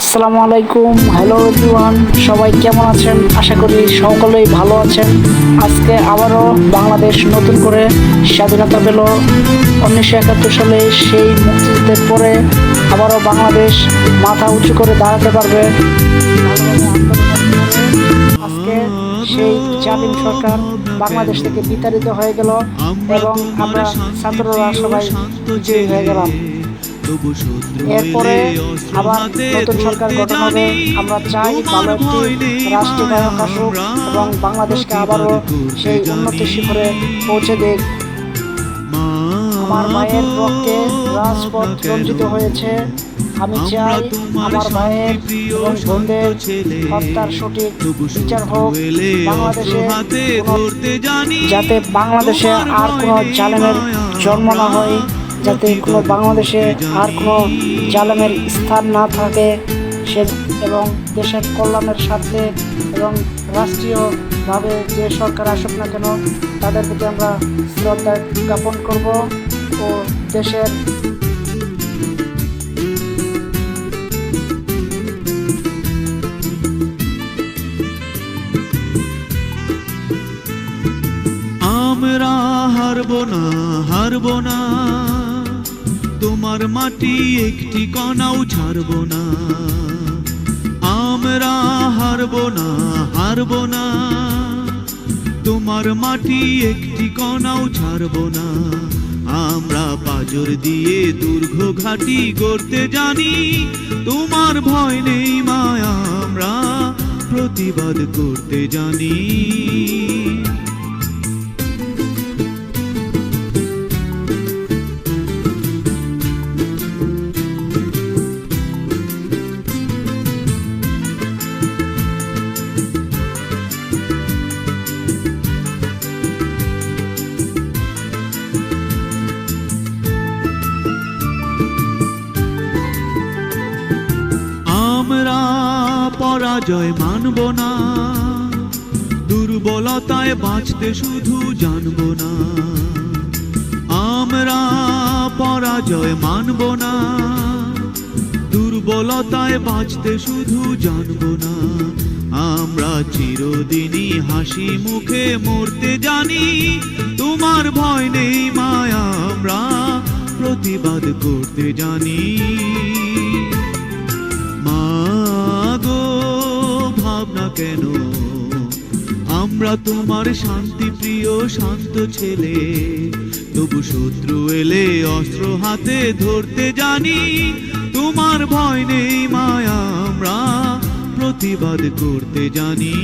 আসসালামু আলাইকুম, hello everyone, সবাই কেমন আছেন? আশা করি সকলেই ভালো আছেন। আজকে আবারও বাংলাদেশ নতুন করে স্বাধীনতা পেল 1971 সালে। সেই মুক্তিযুদ্ধের পরে আবারও বাংলাদেশ মাথা উঁচু করে দাঁড়াতে পারবে। আজকে সেই জালিম সরকার বাংলাদেশ থেকে বিতাড়িত হয়ে গেল এবং আমরা ছাত্ররা সবাই বিজয়ী হয়ে গেলাম। এরপরে আবার নতুন সরকার গঠন হবে। আমরা চাই ভালো একটি রাষ্ট্রনায়ক আসুক এবং বাংলাদেশকে আবারও সেই উন্নতির শিখরে পৌঁছে দেখ। আমার মায়ের রক্তে রাজপথ রঞ্জিত হয়েছে। আমি চাই আমার ভাইয়ের এবং বোনদের হত্যার সঠিক বিচার হোক বাংলাদেশে, যাতে বাংলাদেশে আর কোনো জালেমের জন্ম না হয়, যাতে কোনো বাংলাদেশে আর কোনো জালেমের স্থান না থাকে সে, এবং দেশের কল্যাণের স্বার্থে এবং রাষ্ট্রীয়ভাবে যে সরকার আসুক না কেন তাদের প্রতি আমরা শ্রদ্ধা জ্ঞাপন করব ও দেশের আমরা হারব না তোমার মাটি একটি কণাও ছাড়ব না। আমরা হারব না তোমার মাটি একটি কণাও ছাড়ব না। আমরা পাজর দিয়ে দুর্গ ঘাটি গড়তে জানি, তোমার ভয় নেই মায়া, আমরা প্রতিবাদ করতে জানি। আমরা পরাজয় মানব না, দুর্বলতায় বাঁচতে শুধু জানব না। আমরা পরাজয় মানব না, দুর্বলতায় বাঁচতে শুধু জানব না। আমরা চিরদিনই হাসি মুখে মরতে জানি, তোমার ভয় নেই মায়া, আমরা প্রতিবাদ করতে জানি। মাগো ভাবনা কেন, আমরা তোমার শান্তি প্রিয় শান্ত ছেলে, তবু শত্রু এলে অস্ত্র হাতে ধরতে জানি, তোমার ভয় নেই মায়া, আমরা প্রতিবাদ করতে জানি।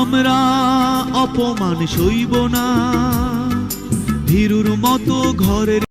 আমরা অপমান সইব না, ভীরুর মতো ঘরের